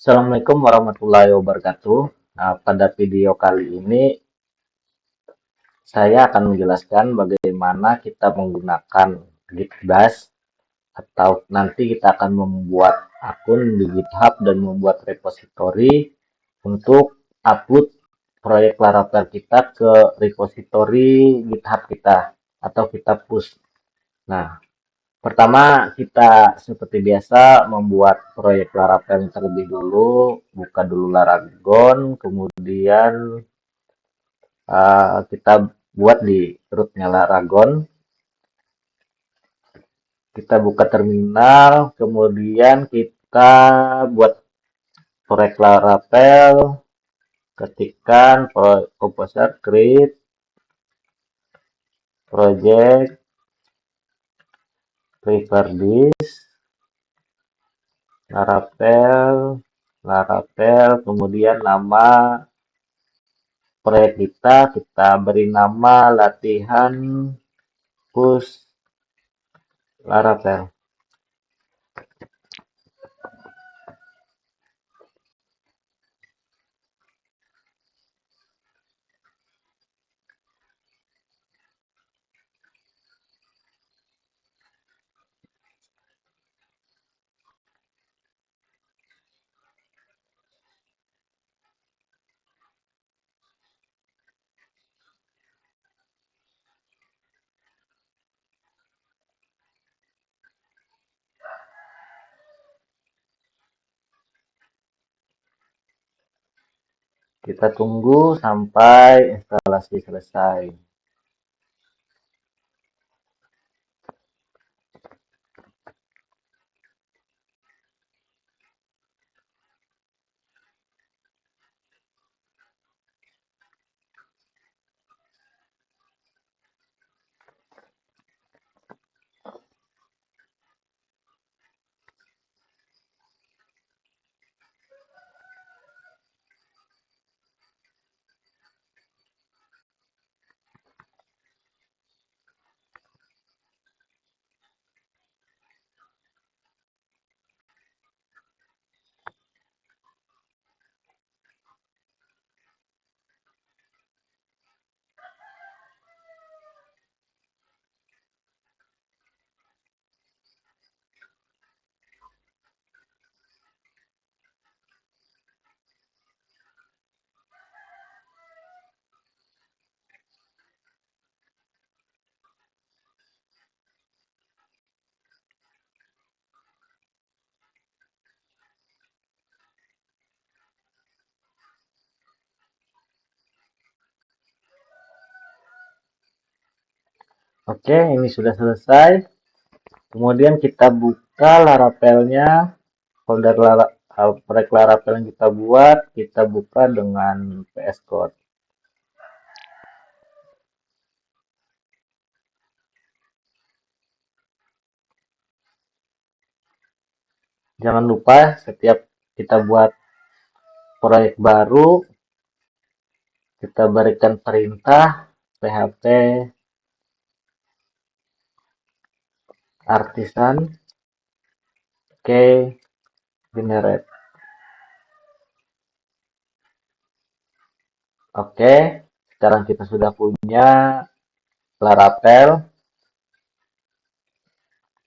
Assalamualaikum warahmatullahi wabarakatuh. Nah, pada video kali ini saya akan menjelaskan bagaimana kita menggunakan GitBash atau nanti kita akan membuat akun di GitHub dan membuat repository untuk upload proyek Laravel kita ke repository GitHub kita atau kita push. Nah, pertama, kita seperti biasa membuat proyek Laravel terlebih dulu, buka dulu Laragon, kemudian kita buat di rootnya Laragon, kita buka terminal, kemudian kita buat proyek Laravel, ketikkan composer create project prepare this Laravel, kemudian nama proyek kita beri nama latihan push Laravel. Kita tunggu sampai instalasi selesai. Oke, ini sudah selesai. Kemudian kita buka Laravelnya, folder proyek Laravel yang kita buat, kita buka dengan VS Code. Jangan lupa setiap kita buat proyek baru, kita berikan perintah php artisan key generate. Oke, sekarang kita sudah punya Laravel.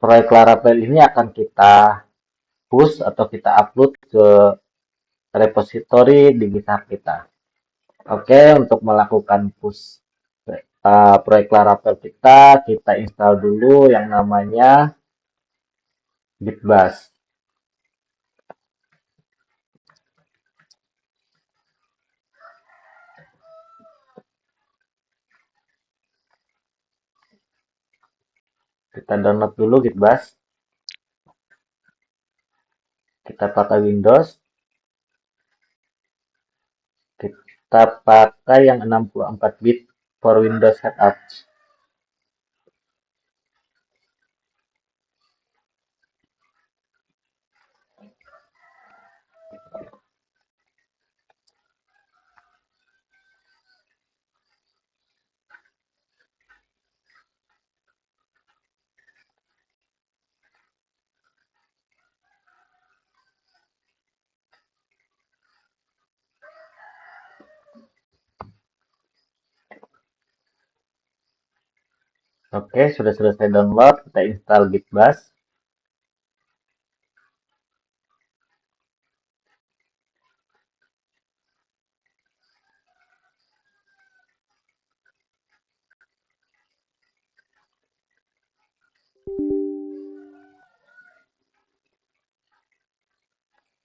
Proyek Laravel ini akan kita push atau kita upload ke repository di GitHub kita. Oke, untuk melakukan push proyek Laravel kita install dulu yang namanya GitBash. Kita download dulu GitBash. Kita pakai Windows. Kita pakai yang 64 bit for Windows setup. Oke, sudah selesai download, kita install Gitbus.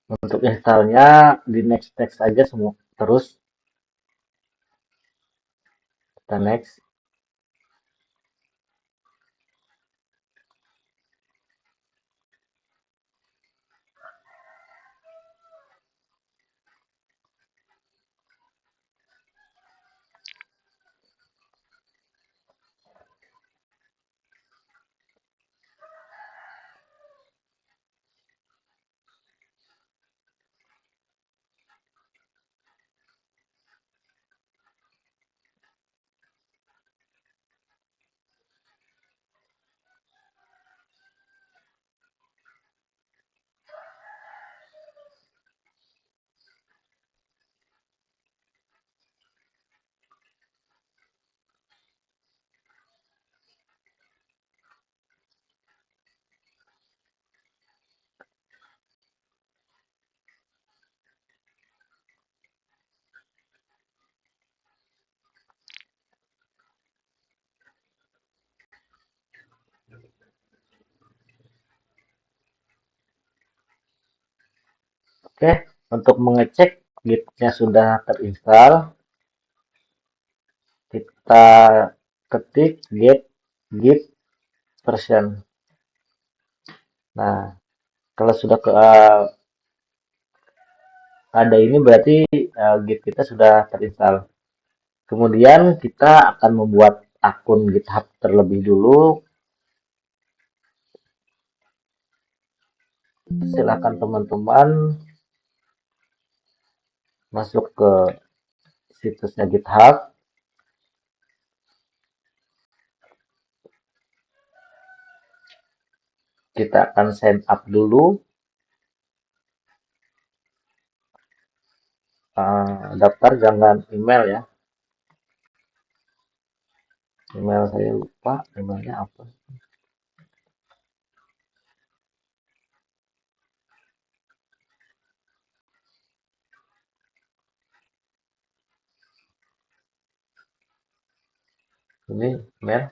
Untuk installnya di next next aja semua terus kita next. Oke, untuk mengecek Gitnya sudah terinstall, kita ketik git version. Nah, kalau sudah ada ini berarti Git kita sudah terinstall. Kemudian kita akan membuat akun GitHub terlebih dulu. Silakan teman-teman masuk ke situsnya GitHub. Kita akan sign up dulu. Daftar jangan email ya. Email saya lupa, emailnya apa? Ini email.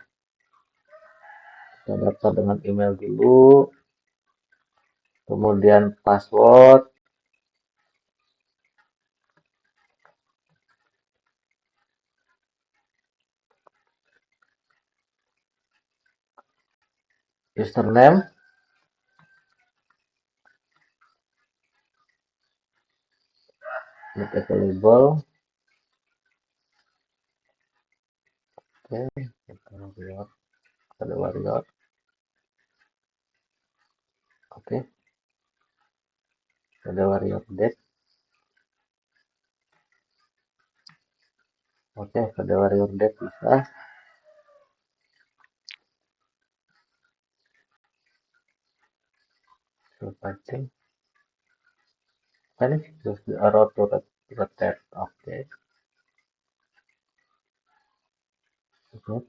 Kita daftar dengan email dulu. Kemudian password. Username. Not available. Oke, kita warrior. Oke, ada warrior deck. Oke, ada warrior deck bisa. Pancing. Ini use the arrow to rotate. Oke. Good.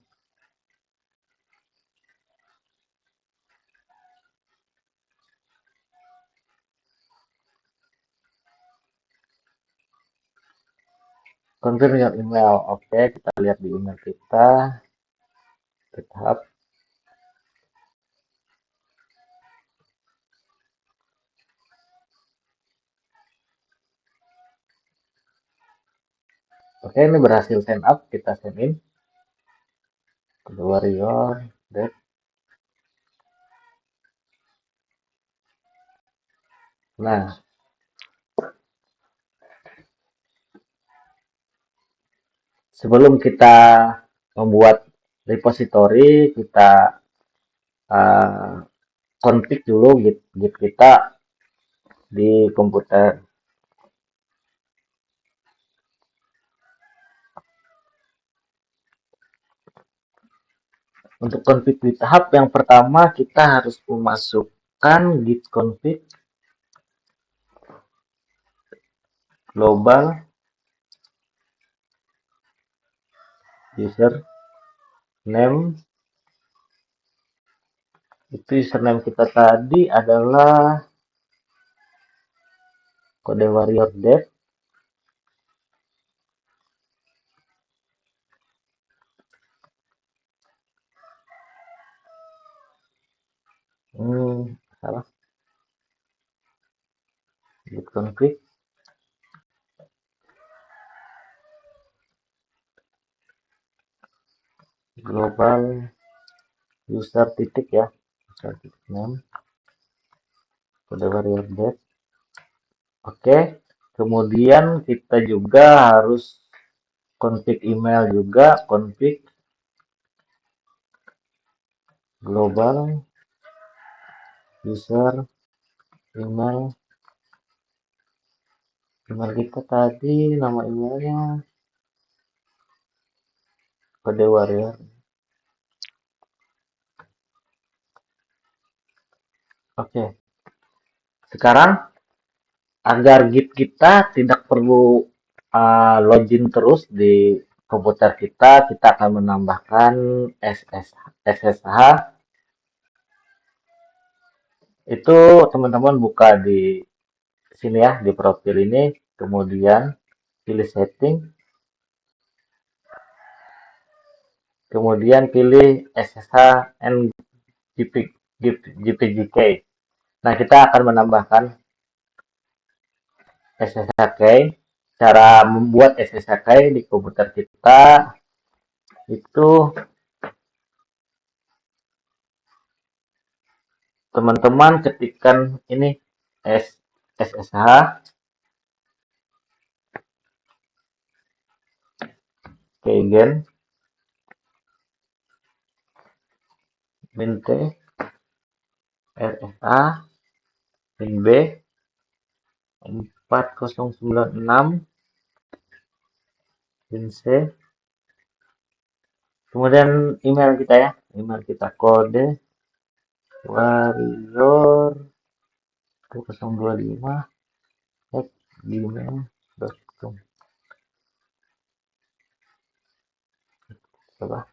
Confirm your email. Oke, kita lihat di email kita. GitHub. Oke, ini berhasil sign up. Kita sign in. The warrior deck. Nah, sebelum kita membuat repository, kita config dulu Git kita di komputer. Untuk config GitHub yang pertama kita harus memasukkan git config global user name Itu username kita tadi adalah kode warrior dev. Salah. Git config global user titik ya. User titik name kode warrior dev. Oke. Kemudian kita juga harus config email juga, config global user email. Email kita tadi, nama emailnya kode warrior. Oke. Sekarang agar Git kita tidak perlu login terus di komputer kita akan menambahkan SSH. Itu teman-teman buka di sini ya, di profil ini, kemudian pilih setting, kemudian pilih SSH and GPGK. Nah, kita akan menambahkan SSH key. Cara membuat SSH key di komputer kita itu teman-teman ketikkan ini SSH keygen min t rsa min b 4096 min c, kemudian email kita ya, email kita kode warrior 025@gmail.com. Coba.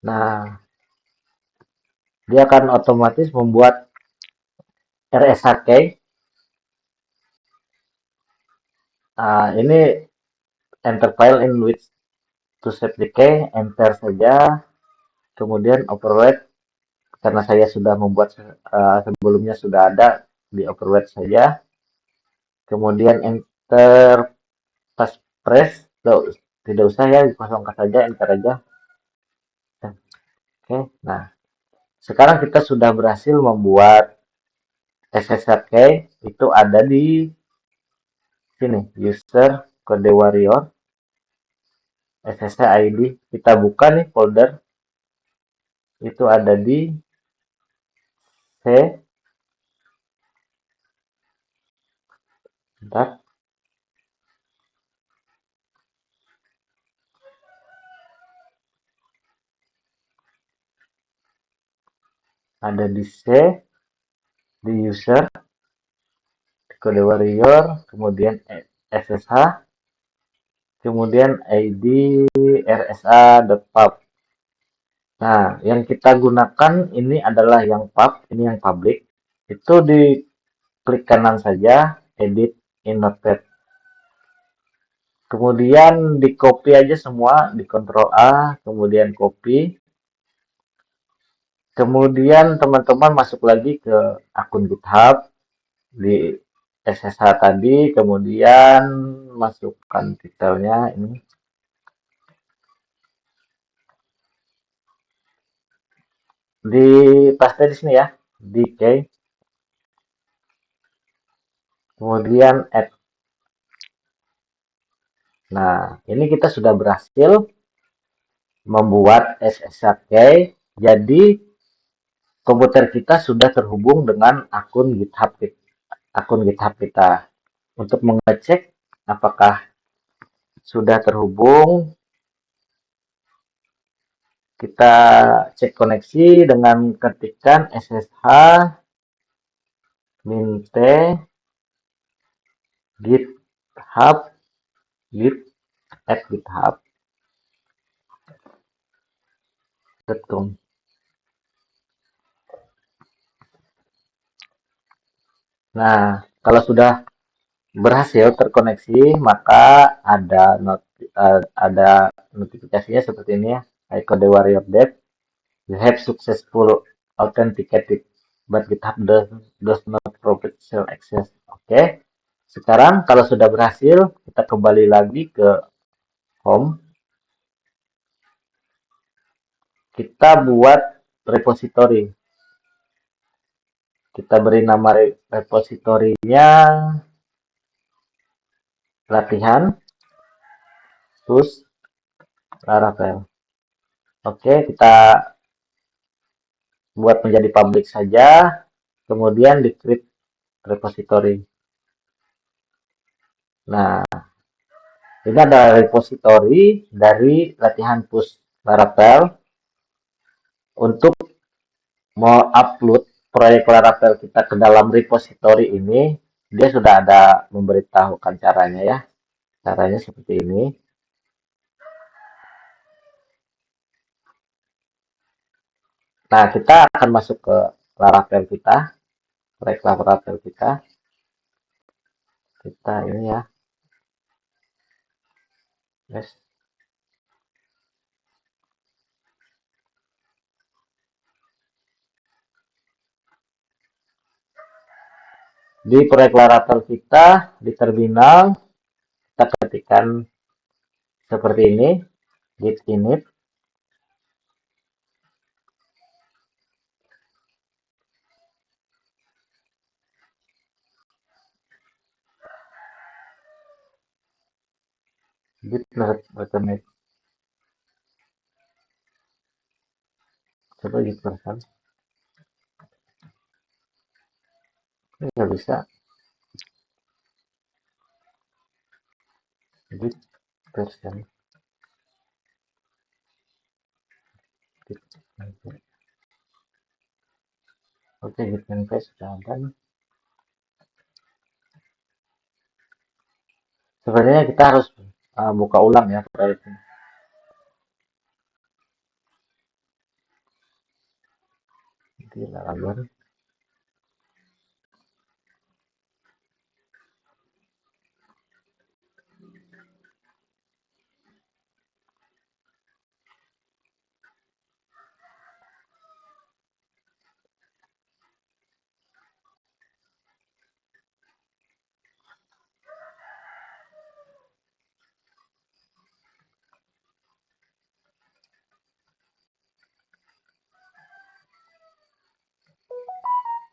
Nah, dia akan otomatis membuat RSA key. Ini enter file in which to save the key, enter saja, kemudian overwrite karena saya sudah membuat sebelumnya sudah ada, di overwrite saja, kemudian enter passphrase, tidak usah ya, dikosongkan saja, enter aja. Oke, nah sekarang kita sudah berhasil membuat SSH key. Itu ada di sini, user kode warrior SSH ID. Kita buka nih folder, itu ada di C. Bentar. Ada di C, di user kode warrior, kemudian SSH, kemudian ID rsa.pub. Nah, yang kita gunakan ini adalah yang pub, ini yang public. Itu di klik kanan saja, edit in notepad. Kemudian di copy aja semua, di Ctrl A, kemudian copy. Kemudian teman-teman masuk lagi ke akun GitHub di SSH tadi, kemudian masukkan detailnya ini. Di paste di sini ya, di key. Kemudian add. Nah, ini kita sudah berhasil membuat SSH key. Jadi komputer kita sudah terhubung dengan akun GitHub kita. Untuk mengecek apakah sudah terhubung, kita cek koneksi dengan ketikkan SSH min t github git at github.com. Nah, kalau sudah berhasil terkoneksi, maka ada notifikasinya seperti ini ya. Hai Kode Warrior Dev, you have successful authenticated, but GitHub does not provide share access. Oke. Sekarang kalau sudah berhasil, kita kembali lagi ke home. Kita buat repository. Kita beri nama repositorinya latihan push Laravel. Oke, kita buat menjadi public saja, kemudian di create repository. Nah, ini ada repository dari latihan push Laravel. Untuk mau upload proyek Laravel kita ke dalam repository ini, dia sudah ada memberitahukan caranya ya. Caranya seperti ini. Nah, kita akan masuk ke Laravel kita, proyek Laravel kita. Kita ini ya, guys. Di proyek Laravel kita, di terminal, kita ketikkan seperti ini, git init. Git recommit. Coba git version. Ini nggak bisa. Git version. Git. Oke, git manifest sudah ada. Sebenarnya kita harus buka ulang ya proyek ini. Di Laravel.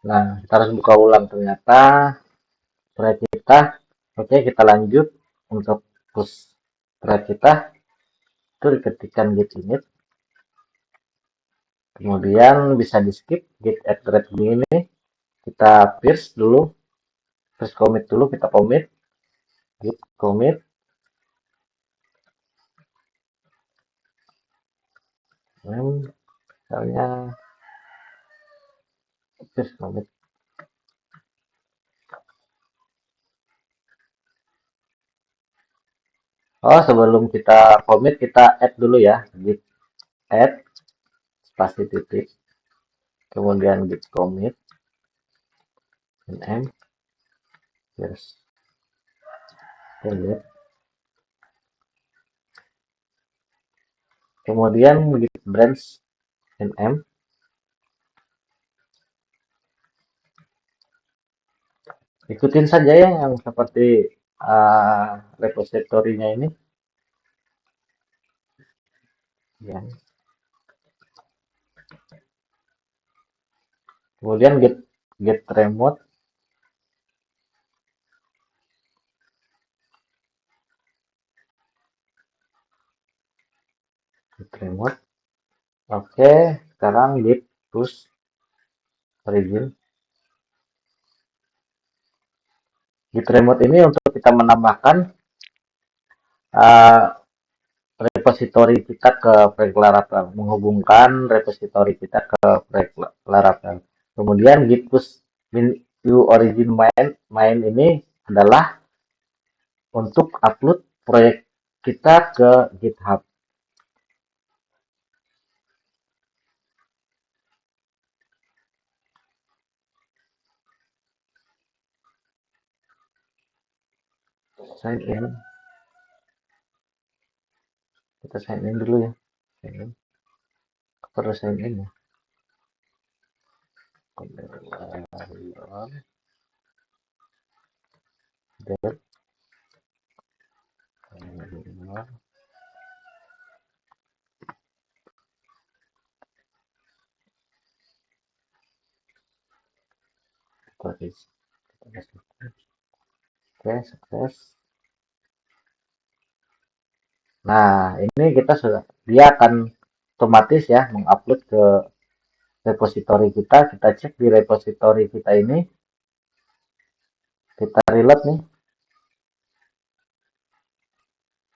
Nah, kita harus buka ulang ternyata proyek kita. Oke, kita lanjut untuk push proyek kita. Itu diketikkan git init. Kemudian bisa di skip git add thread begini. Kita pierce dulu, pierce commit dulu, kita commit git commit. Misalnya pierce commit. Oh, sebelum kita commit kita add dulu ya, git add spasi titik, kemudian git commit nm pierce commit, kemudian git branch nm. Ikutin saja ya yang seperti repositorinya ini ya. Kemudian git remote, git remote. Oke, sekarang git push origin. Git remote ini untuk kita menambahkan uh, repositori kita ke proyek Laravel, menghubungkan repositori kita ke proyek Laravel. Kemudian git push view origin main ini adalah untuk upload proyek kita ke GitHub. sign in. Kita sign in dulu ya. Sign in. Perlu sign in ya. Oke, sukses. Nah, ini kita sudah, dia akan otomatis ya mengupload ke repository kita. Kita cek di repository kita ini, kita reload nih.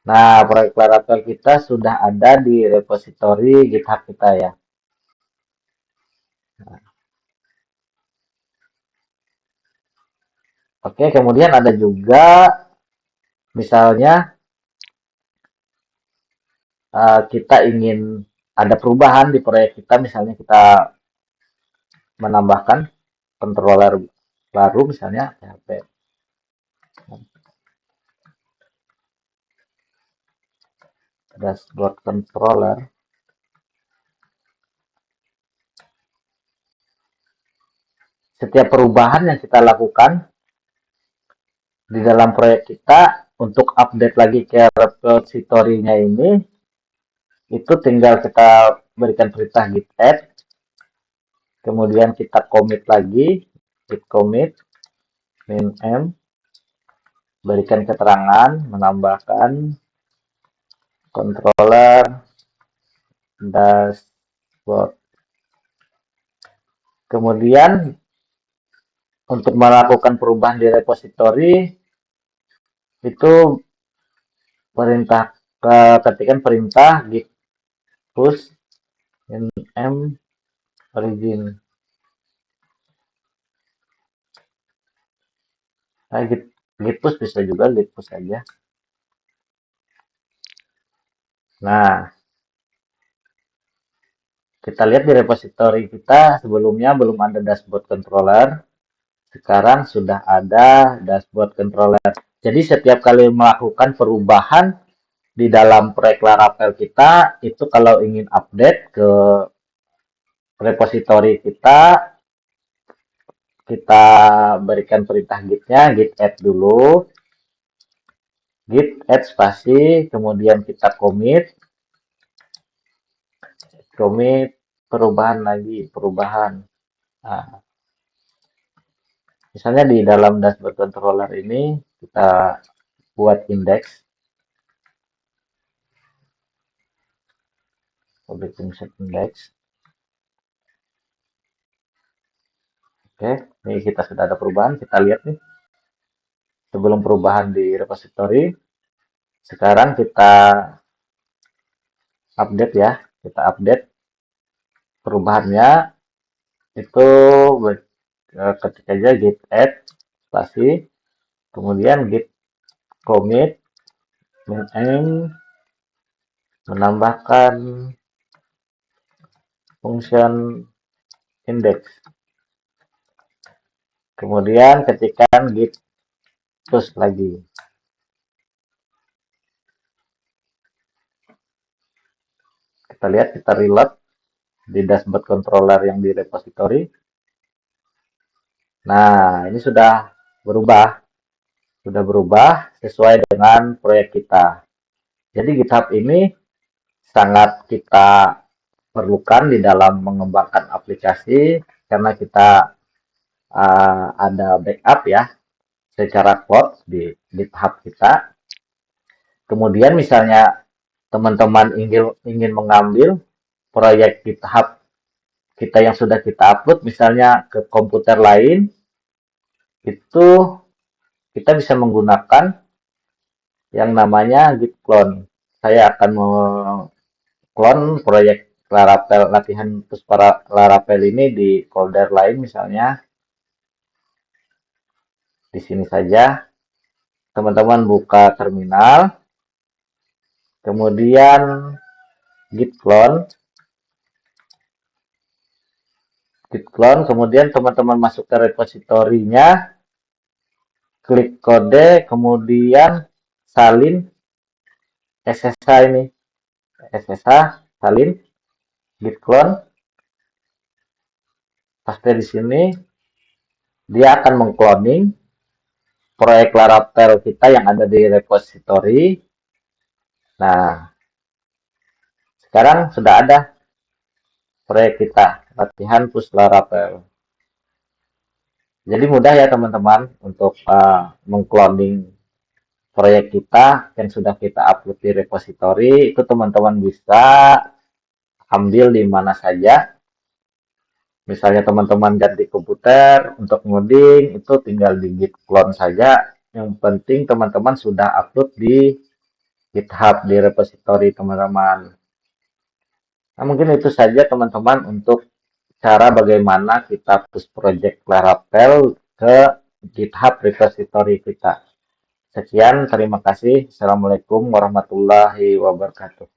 Nah, proyek Laravel kita sudah ada di repository GitHub kita ya. Oke, kemudian ada juga misalnya kita ingin ada perubahan di proyek kita, misalnya kita menambahkan controller baru, misalnya PHP dashboard controller. Setiap perubahan yang kita lakukan di dalam proyek kita untuk update lagi ke repository-nya ini, itu tinggal kita berikan perintah git add, kemudian kita commit lagi, git commit min m, berikan keterangan, menambahkan controller dashboard. Kemudian untuk melakukan perubahan di repository itu perintah ketikan perintah git push min m origin. Nah, git push bisa juga git push aja. Nah, kita lihat di repository kita sebelumnya belum ada dashboard controller. Sekarang sudah ada dashboard controller. Jadi setiap kali melakukan perubahan di dalam proyek Laravel kita, itu kalau ingin update ke repository kita, kita berikan perintah gitnya, git add dulu, git add spasi, kemudian kita commit perubahan lagi, perubahan. Nah, misalnya di dalam dashboard controller ini kita buat indeks, public function index. Oke, ini kita sudah ada perubahan, kita lihat nih. Sebelum perubahan di repository, sekarang kita update ya, kita update perubahannya itu ketik aja git add spasi, kemudian git commit min m, menambahkan function index, kemudian ketikkan git push lagi. Kita lihat, kita reload di dashboard controller yang di repository. Nah, ini sudah berubah sesuai dengan proyek kita. Jadi GitHub ini sangat kita perlukan di dalam mengembangkan aplikasi karena kita ada backup ya secara cloud di GitHub kita. Kemudian misalnya teman-teman ingin mengambil proyek GitHub kita yang sudah kita upload misalnya ke komputer lain, itu kita bisa menggunakan yang namanya git clone. Saya akan clone proyek Laravel, latihan terus para Laravel ini di folder lain misalnya. Di sini saja. Teman-teman buka terminal. Kemudian git clone. Git clone, kemudian teman-teman masuk ke repositorinya. Klik kode, kemudian salin SSH ini, SSH salin git clone, paste di sini, dia akan mengcloning proyek Laravel kita yang ada di repository. Nah, sekarang sudah ada proyek kita, latihan push Laravel. Jadi mudah ya teman-teman untuk mengcloning proyek kita yang sudah kita upload di repository. Itu teman-teman bisa ambil di mana saja. Misalnya teman-teman ganti komputer untuk ngoding, itu tinggal di git clone saja. Yang penting teman-teman sudah upload di GitHub, di repository teman-teman. Nah, mungkin itu saja teman-teman untuk cara bagaimana kita push project Laravel ke GitHub repository kita. Sekian, terima kasih. Assalamualaikum warahmatullahi wabarakatuh.